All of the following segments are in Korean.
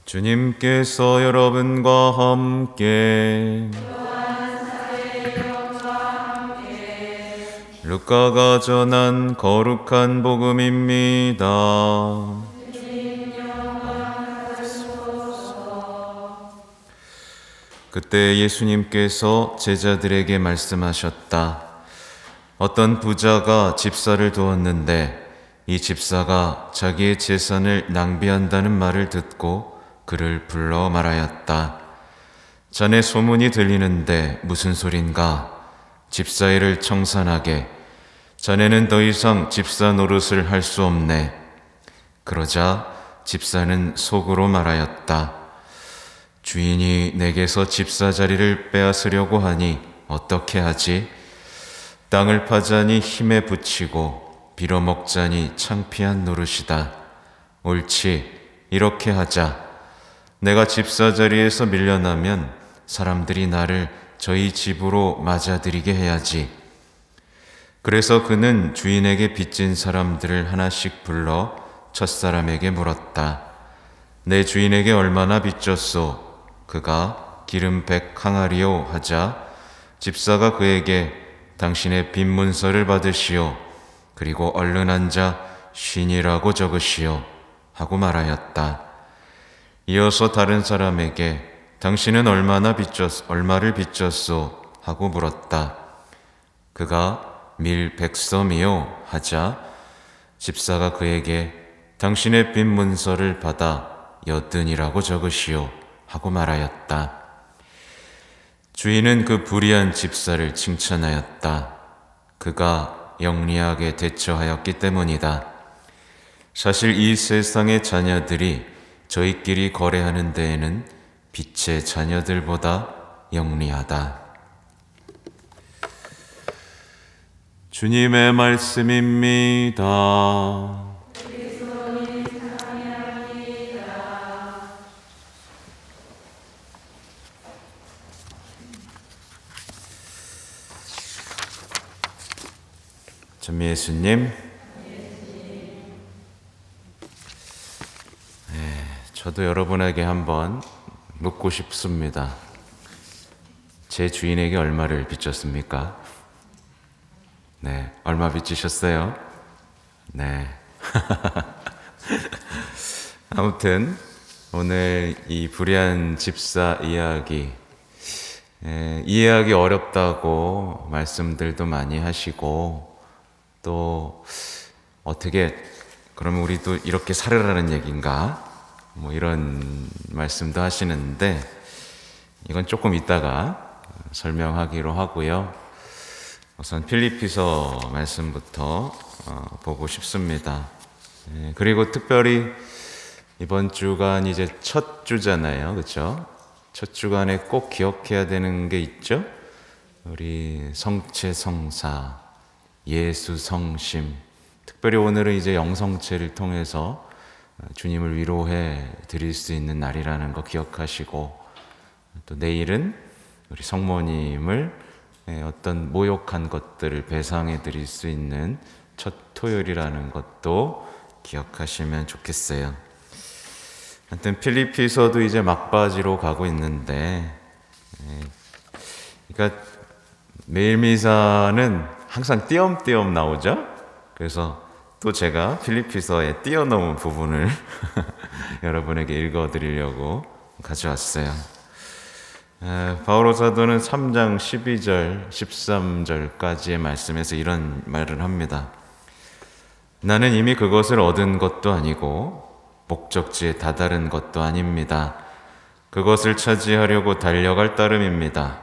주님께서 여러분과 함께 루카가 전한 거룩한 복음입니다. 그때 예수님께서 제자들에게 말씀하셨다. 어떤 부자가 집사를 두었는데 이 집사가 자기의 재산을 낭비한다는 말을 듣고 그를 불러 말하였다. 자네 소문이 들리는데 무슨 소린가? 집사 일을 청산하게. 자네는 더 이상 집사 노릇을 할 수 없네. 그러자 집사는 속으로 말하였다. 주인이 내게서 집사 자리를 빼앗으려고 하니 어떻게 하지? 땅을 파자니 힘에 부치고 빌어먹자니 창피한 노릇이다. 옳지, 이렇게 하자. 내가 집사 자리에서 밀려나면 사람들이 나를 저희 집으로 맞아들이게 해야지. 그래서 그는 주인에게 빚진 사람들을 하나씩 불러 첫사람에게 물었다. 내 주인에게 얼마나 빚졌소? 그가 기름 100 항아리요 하자 집사가 그에게 당신의 빚 문서를 받으시오. 그리고 얼른 앉아 쉰이라고 적으시오 하고 말하였다. 이어서 다른 사람에게 당신은 얼마를 빚졌소? 하고 물었다. 그가 밀 100섬이요 하자 집사가 그에게 당신의 빚 문서를 받아 80이라고 적으시오 하고 말하였다. 주인은 그 불의한 집사를 칭찬하였다. 그가 영리하게 대처하였기 때문이다. 사실 이 세상의 자녀들이 저희끼리 거래하는 데에는 빛의 자녀들보다 영리하다. 주님의 말씀입니다. 전 예수님, 저도 여러분에게 한번 묻고 싶습니다. 제 주인에게 얼마를 빚졌습니까? 네, 얼마 빚지셨어요? 네. 아무튼 오늘 이 불의한 집사 이야기, 이해하기 어렵다고 말씀들도 많이 하시고 또 어떻게 그러면 우리도 이렇게 살으라는 얘기인가? 뭐 이런 말씀도 하시는데 이건 조금 이따가 설명하기로 하고요. 우선 필리피서 말씀부터 보고 싶습니다. 그리고 특별히 이번 주간 이제 첫 주잖아요. 그렇죠? 첫 주간에 꼭 기억해야 되는 게 있죠. 우리 성체 성사, 예수 성심. 특별히 오늘은 이제 영성체를 통해서 주님을 위로해 드릴 수 있는 날이라는 거 기억하시고 또 내일은 우리 성모님을 어떤 모욕한 것들을 배상해 드릴 수 있는 첫 토요일이라는 것도 기억하시면 좋겠어요. 하여튼 필리피서도 이제 막바지로 가고 있는데 그러니까 매일 미사는 항상 띄엄띄엄 나오죠. 그래서 또 제가 필리피서에 뛰어넘은 부분을 여러분에게 읽어드리려고 가져왔어요. 바오로 사도는 3장 12절, 13절까지의 말씀에서 이런 말을 합니다. 나는 이미 그것을 얻은 것도 아니고 목적지에 다다른 것도 아닙니다. 그것을 차지하려고 달려갈 따름입니다.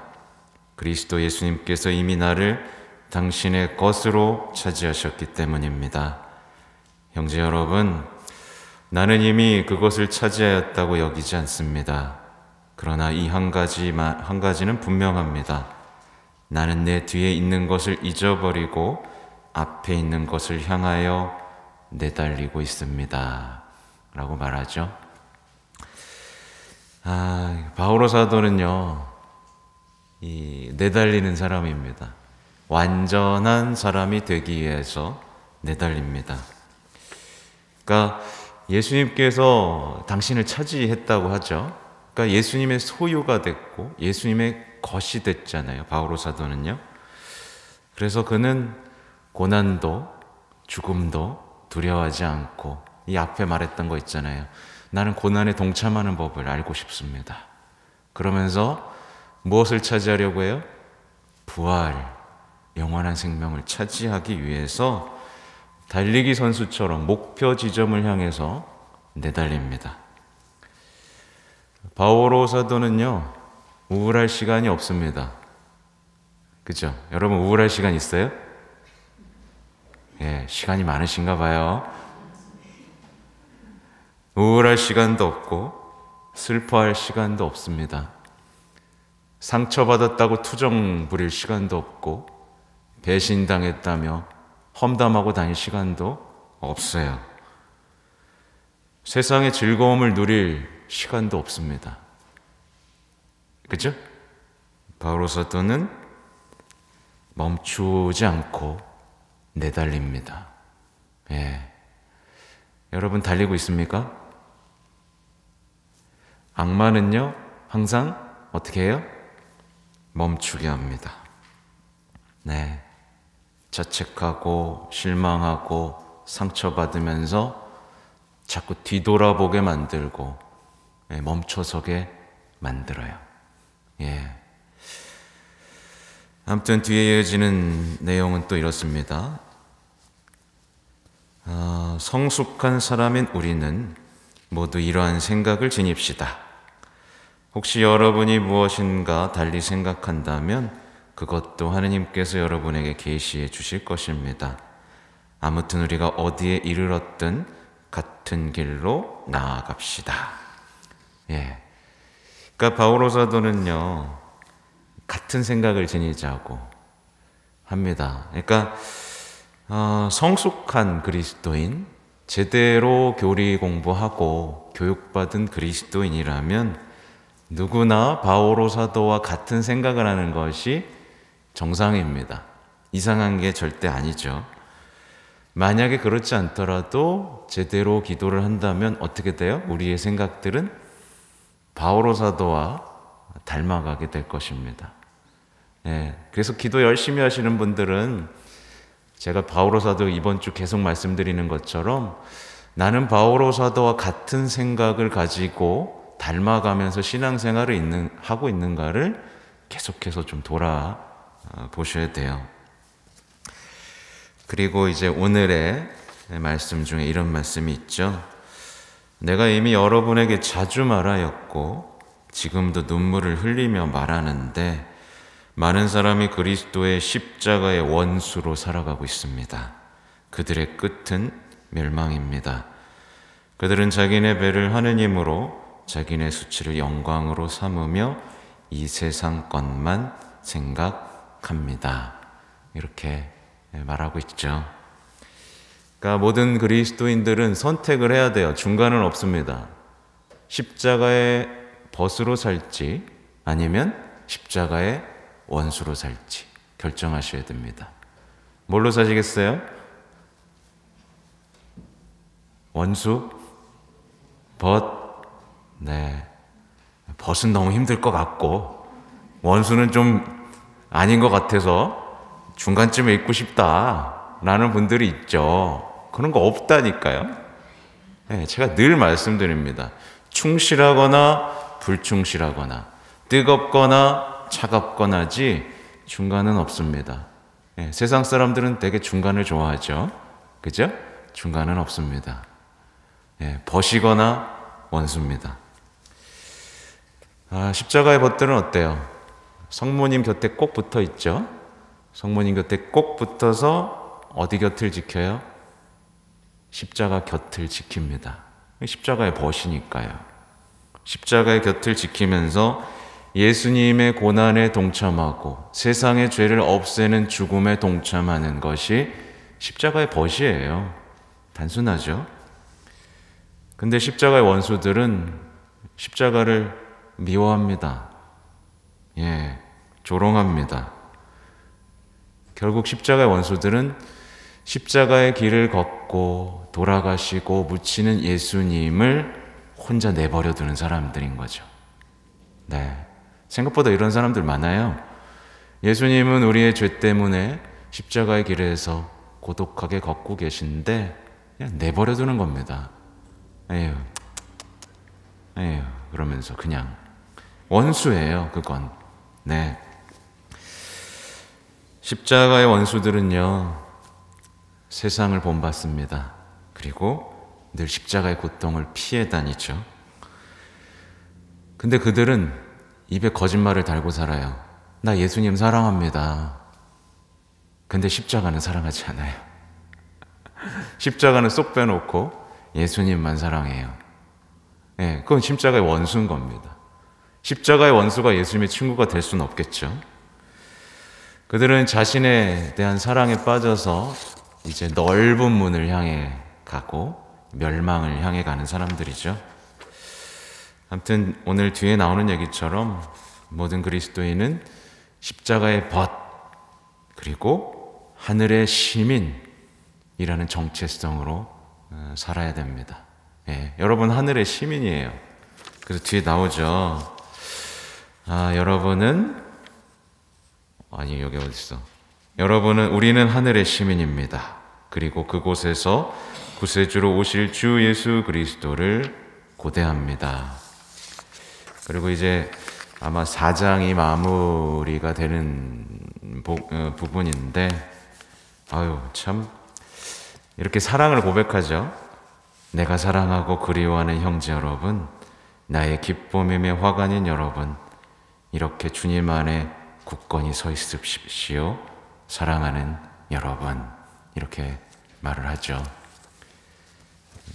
그리스도 예수님께서 이미 나를 당신의 것으로 차지하셨기 때문입니다. 형제 여러분, 나는 이미 그것을 차지하였다고 여기지 않습니다. 그러나 이 한 가지는 분명합니다. 나는 내 뒤에 있는 것을 잊어버리고 앞에 있는 것을 향하여 내달리고 있습니다. 라고 말하죠. 바오로 사도는요, 이 내달리는 사람입니다. 완전한 사람이 되기 위해서 내달립니다. 그러니까 예수님께서 당신을 차지했다고 하죠. 그러니까 예수님의 소유가 됐고 예수님의 것이 됐잖아요. 바오로 사도는요. 그래서 그는 고난도 죽음도 두려워하지 않고 이 앞에 말했던 거 있잖아요. 나는 고난에 동참하는 법을 알고 싶습니다. 그러면서 무엇을 차지하려고 해요? 부활, 영원한 생명을 차지하기 위해서 달리기 선수처럼 목표 지점을 향해서 내달립니다. 바오로 사도는요, 우울할 시간이 없습니다. 그죠? 여러분 우울할 시간 있어요? 예, 시간이 많으신가 봐요. 우울할 시간도 없고 슬퍼할 시간도 없습니다. 상처받았다고 투정 부릴 시간도 없고 배신당했다며 험담하고 다닐 시간도 없어요. 세상의 즐거움을 누릴 시간도 없습니다. 그죠? 바오로 사도는 멈추지 않고 내달립니다. 예. 여러분 달리고 있습니까? 악마는요, 항상 어떻게 해요? 멈추게 합니다. 네. 자책하고 실망하고 상처받으면서 자꾸 뒤돌아보게 만들고 멈춰서게 만들어요. 예. 아무튼 뒤에 이어지는 내용은 또 이렇습니다. 성숙한 사람인 우리는 모두 이러한 생각을 지닙시다. 혹시 여러분이 무엇인가 달리 생각한다면 그것도 하느님께서 여러분에게 계시해 주실 것입니다. 아무튼 우리가 어디에 이르렀든 같은 길로 나아갑시다. 예. 그러니까 바오로 사도는요, 같은 생각을 지니자고 합니다. 그러니까 성숙한 그리스도인, 제대로 교리 공부하고 교육받은 그리스도인이라면 누구나 바오로 사도와 같은 생각을 하는 것이 정상입니다. 이상한 게 절대 아니죠. 만약에 그렇지 않더라도 제대로 기도를 한다면 어떻게 돼요? 우리의 생각들은 바오로 사도와 닮아가게 될 것입니다. 예, 그래서 기도 열심히 하시는 분들은 제가 바오로 사도 이번 주 계속 말씀드리는 것처럼 나는 바오로 사도와 같은 생각을 가지고 닮아가면서 신앙생활을 하고 있는가를 계속해서 좀 돌아보셔야 돼요. 그리고 이제 오늘의 말씀 중에 이런 말씀이 있죠. 내가 이미 여러분에게 자주 말하였고 지금도 눈물을 흘리며 말하는데 많은 사람이 그리스도의 십자가의 원수로 살아가고 있습니다. 그들의 끝은 멸망입니다. 그들은 자기네 배를 하느님으로 자기네 수치를 영광으로 삼으며 이 세상 것만 생각합니다. 이렇게 말하고 있죠. 그러니까 모든 그리스도인들은 선택을 해야 돼요. 중간은 없습니다. 십자가의 벗으로 살지 아니면 십자가의 원수로 살지 결정하셔야 됩니다. 뭘로 사시겠어요? 원수? 벗? 네. 벗은 너무 힘들 것 같고 원수는 좀 아닌 것 같아서 중간쯤에 있고 싶다 라는 분들이 있죠. 그런 거 없다니까요. 네, 제가 늘 말씀드립니다. 충실하거나 불충실하거나 뜨겁거나 차갑거나지 중간은 없습니다. 네, 세상 사람들은 되게 중간을 좋아하죠. 그죠? 중간은 없습니다. 네, 벗이거나 원수입니다. 십자가의 벗들은 어때요? 성모님 곁에 꼭 붙어 있죠. 성모님 곁에 꼭 붙어서 어디 곁을 지켜요? 십자가 곁을 지킵니다. 십자가의 벗이니까요. 십자가의 곁을 지키면서 예수님의 고난에 동참하고 세상의 죄를 없애는 죽음에 동참하는 것이 십자가의 벗이에요. 단순하죠? 근데 십자가의 원수들은 십자가를 미워합니다. 예, 조롱합니다. 결국 십자가의 원수들은 십자가의 길을 걷고 돌아가시고 묻히는 예수님을 혼자 내버려 두는 사람들인 거죠. 네, 생각보다 이런 사람들 많아요. 예수님은 우리의 죄 때문에 십자가의 길에서 고독하게 걷고 계신데 그냥 내버려 두는 겁니다. 에휴, 그러면서 그냥 원수예요, 그건. 네. 십자가의 원수들은요, 세상을 본받습니다. 그리고 늘 십자가의 고통을 피해 다니죠. 근데 그들은 입에 거짓말을 달고 살아요. 나 예수님 사랑합니다. 근데 십자가는 사랑하지 않아요. 십자가는 쏙 빼놓고 예수님만 사랑해요. 예, 그건 십자가의 원수인 겁니다. 십자가의 원수가 예수님의 친구가 될 수는 없겠죠. 그들은 자신에 대한 사랑에 빠져서 이제 넓은 문을 향해 가고 멸망을 향해 가는 사람들이죠. 아무튼 오늘 뒤에 나오는 얘기처럼 모든 그리스도인은 십자가의 벗 그리고 하늘의 시민이라는 정체성으로 살아야 됩니다. 예, 여러분 하늘의 시민이에요. 그래서 뒤에 나오죠. 여러분은 여기 어딨어? 우리는 하늘의 시민입니다. 그리고 그곳에서 구세주로 오실 주 예수 그리스도를 고대합니다. 그리고 이제 아마 4장이 마무리가 되는 부분인데, 참 이렇게 사랑을 고백하죠. 내가 사랑하고 그리워하는 형제 여러분, 나의 기쁨이며 화관인 여러분, 이렇게 주님 안에 굳건히 서 있으십시오. 사랑하는 여러분, 이렇게 말을 하죠.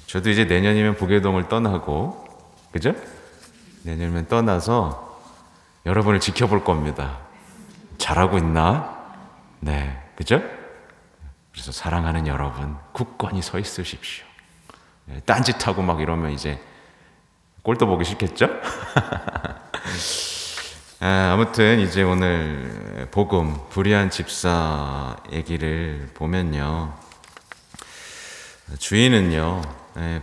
저도 이제 내년이면 부계동을 떠나고, 그죠? 내년이면 떠나서 여러분을 지켜볼 겁니다. 잘하고 있나? 네, 그죠? 그래서 사랑하는 여러분, 굳건히 서 있으십시오. 딴짓하고 막 이러면 이제 꼴도 보기 싫겠죠? 아무튼 이제 오늘 복음 불의한 집사 얘기를 보면요, 주인은요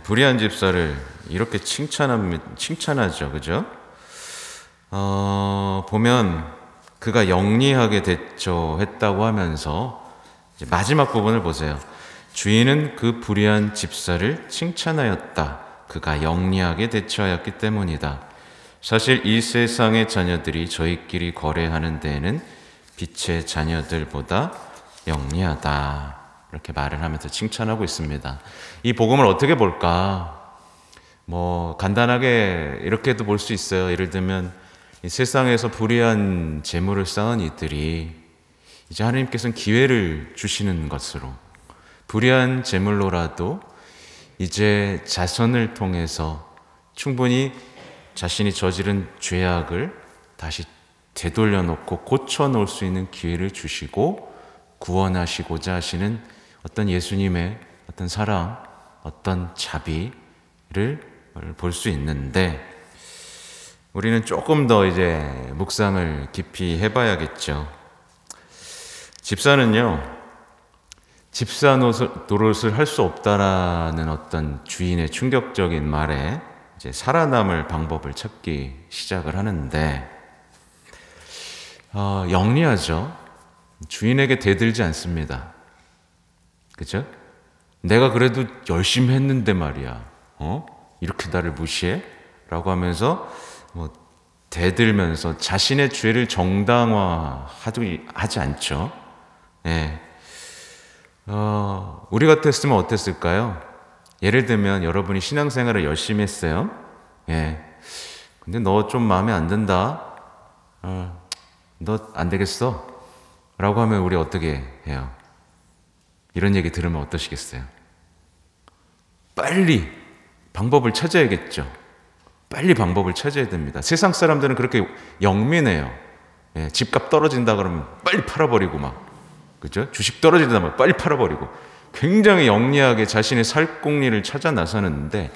불의한 집사를 이렇게 칭찬하죠, 그죠? 보면 그가 영리하게 대처했다고 하면서 이제 마지막 부분을 보세요. 주인은 그 불의한 집사를 칭찬하였다. 그가 영리하게 대처하였기 때문이다. 사실 이 세상의 자녀들이 저희끼리 거래하는 데에는 빛의 자녀들보다 영리하다. 이렇게 말을 하면서 칭찬하고 있습니다. 이 복음을 어떻게 볼까? 간단하게 이렇게도 볼 수 있어요. 예를 들면 이 세상에서 불의한 재물을 쌓은 이들이 이제 하나님께서는 기회를 주시는 것으로, 불의한 재물로라도 이제 자선을 통해서 충분히 자신이 저지른 죄악을 다시 되돌려 놓고 고쳐 놓을 수 있는 기회를 주시고 구원하시고자 하시는 어떤 예수님의 어떤 사랑, 어떤 자비를 볼 수 있는데, 우리는 조금 더 이제 묵상을 깊이 해봐야겠죠. 집사는요, 집사 노릇을 할 수 없다라는 어떤 주인의 충격적인 말에 이제 살아남을 방법을 찾기 시작을 하는데, 영리하죠. 주인에게 대들지 않습니다. 그죠? 내가 그래도 열심히 했는데 말이야. 이렇게 나를 무시해? 라고 하면서 대들면서 자신의 죄를 정당화하지 않죠. 예. 우리 같았으면 어땠을까요? 예를 들면 여러분이 신앙생활을 열심히 했어요. 예. 근데 너 좀 마음에 안 든다. 너 안 되겠어. 라고 하면 우리 어떻게 해요? 이런 얘기 들으면 어떠시겠어요? 빨리 방법을 찾아야겠죠. 빨리 방법을 찾아야 됩니다. 세상 사람들은 그렇게 영민해요. 예, 집값 떨어진다 그러면 빨리 팔아버리고 그죠? 주식 떨어진다 면 빨리 팔아버리고 굉장히 영리하게 자신의 살공리를 찾아 나서는데,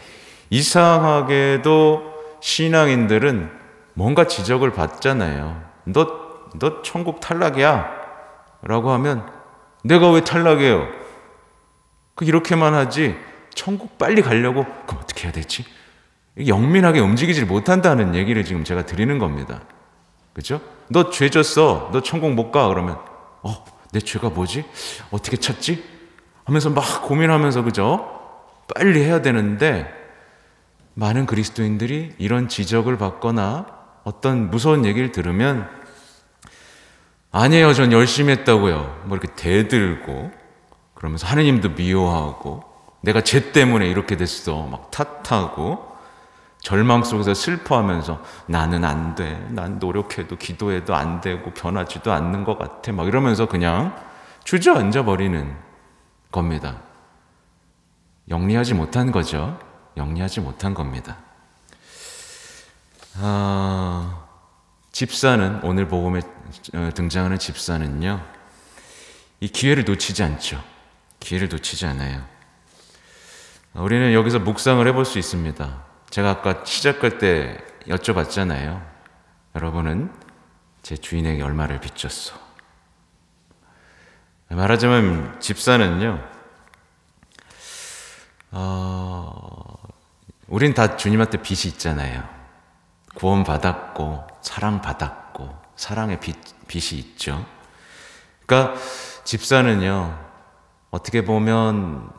이상하게도 신앙인들은 뭔가 지적을 받잖아요. 너 천국 탈락이야 라고 하면 내가 왜 탈락해요? 이렇게만 하지 천국 빨리 가려고 그럼 어떻게 해야 되지? 영민하게 움직이질 못한다는 얘기를 지금 제가 드리는 겁니다. 그죠? 너 죄 졌어. 너 천국 못 가. 그러면 내 죄가 뭐지? 어떻게 찾지? 하면서 막 고민하면서 그죠? 빨리 해야 되는데 많은 그리스도인들이 이런 지적을 받거나 어떤 무서운 얘기를 들으면 아니에요. 전 열심히 했다고요. 뭐 이렇게 대들고 그러면서 하느님도 미워하고 내가 죄 때문에 이렇게 됐어. 막 탓하고 절망 속에서 슬퍼하면서 나는 안 돼. 난 노력해도 기도해도 안 되고 변하지도 않는 것 같아. 막 이러면서 그냥 주저앉아 버리는 겁니다. 영리하지 못한 거죠. 영리하지 못한 겁니다. 집사는 오늘 복음에 등장하는 집사는요. 이 기회를 놓치지 않죠. 기회를 놓치지 않아요. 우리는 여기서 묵상을 해볼 수 있습니다. 제가 아까 시작할 때 여쭤봤잖아요. 여러분은 제 주인에게 얼마를 빚졌어? 말하자면 집사는요. 우린 다 주님한테 빚이 있잖아요. 구원받았고 사랑받았고 사랑의 빚이 있죠. 그러니까 집사는요. 어떻게 보면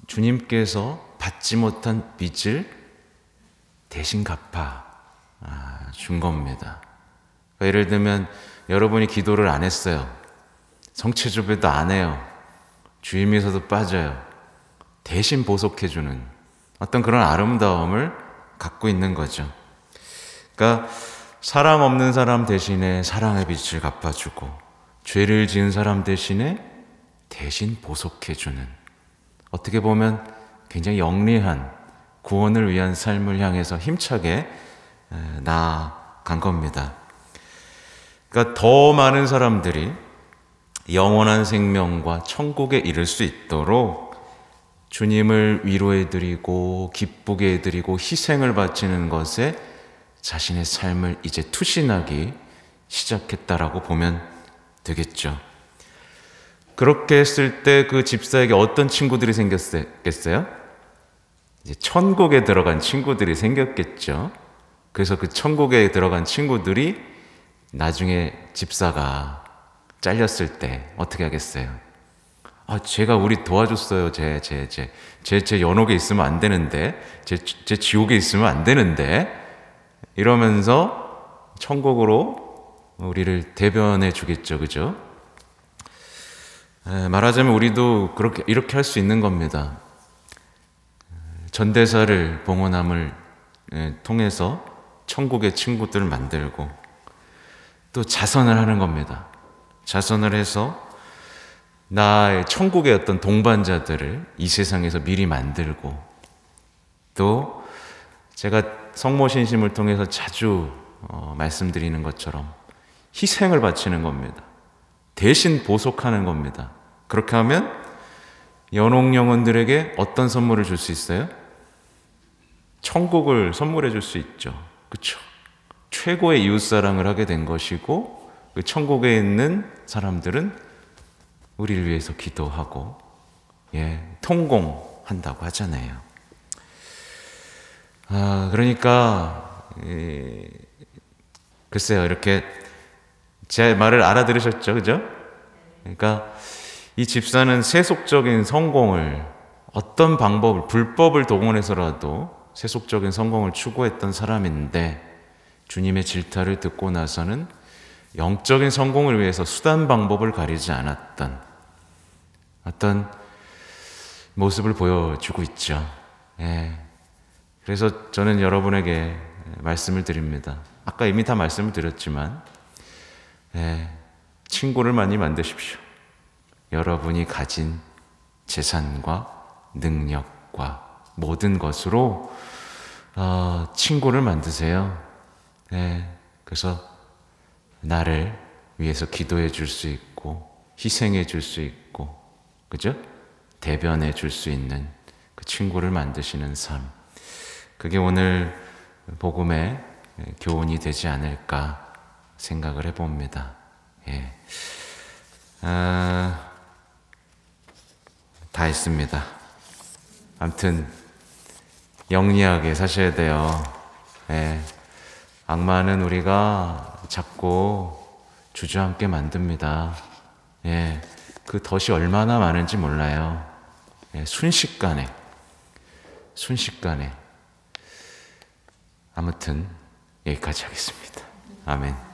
주님께서 받지 못한 빚을 대신 갚아 준 겁니다. 그러니까 예를 들면 여러분이 기도를 안 했어요. 성체조배도 안 해요. 주임에서도 빠져요. 대신 보속해주는 어떤 그런 아름다움을 갖고 있는 거죠. 그러니까 사랑 없는 사람 대신에 사랑의 빚을 갚아주고 죄를 지은 사람 대신에 대신 보속해주는 어떻게 보면 굉장히 영리한 구원을 위한 삶을 향해서 힘차게 나아간 겁니다. 그러니까 더 많은 사람들이 영원한 생명과 천국에 이를 수 있도록 주님을 위로해드리고 기쁘게 해드리고 희생을 바치는 것에 자신의 삶을 이제 투신하기 시작했다라고 보면 되겠죠. 그렇게 했을 때 그 집사에게 어떤 친구들이 생겼겠어요? 이제 천국에 들어간 친구들이 생겼겠죠. 그래서 그 천국에 들어간 친구들이 나중에 집사가 잘렸을 때 어떻게 하겠어요? 쟤가 우리 도와줬어요. 쟤 연옥에 있으면 안 되는데, 쟤 지옥에 있으면 안 되는데, 이러면서 천국으로 우리를 대변해 주겠죠. 그죠? 말하자면 우리도 이렇게 할 수 있는 겁니다. 전대사를 봉헌함을 통해서 천국의 친구들을 만들고 또 자선을 하는 겁니다. 자선을 해서 나의 천국의 어떤 동반자들을 이 세상에서 미리 만들고 또 제가 성모신심을 통해서 자주 말씀드리는 것처럼 희생을 바치는 겁니다. 대신 보속하는 겁니다. 그렇게 하면 연옥 영혼들에게 어떤 선물을 줄 수 있어요? 천국을 선물해 줄 수 있죠. 그렇죠? 최고의 이웃사랑을 하게 된 것이고 그 천국에 있는 사람들은 우리를 위해서 기도하고 통공한다고 하잖아요. 그러니까 글쎄요. 이렇게 제 말을 알아들으셨죠? 그죠? 그러니까 이 집사는 세속적인 성공을 어떤 방법을 불법을 동원해서라도 세속적인 성공을 추구했던 사람인데 주님의 질타를 듣고 나서는 영적인 성공을 위해서 수단 방법을 가리지 않았던 어떤 모습을 보여주고 있죠. 그래서 저는 여러분에게 말씀을 드립니다. 아까 이미 다 말씀을 드렸지만 친구를 많이 만드십시오. 여러분이 가진 재산과 능력과 모든 것으로 친구를 만드세요. 그래서 나를 위해서 기도해 줄 수 있고 희생해 줄 수 있고 그죠? 대변해 줄 수 있는 그 친구를 만드시는 삶. 그게 오늘 복음의 교훈이 되지 않을까 생각을 해봅니다. 다 했습니다. 아무튼 영리하게 사셔야 돼요. 예. 악마는 우리가 자꾸 주저앉게 만듭니다. 예. 그 덫이 얼마나 많은지 몰라요. 예. 순식간에. 아무튼 여기까지 하겠습니다. 아멘.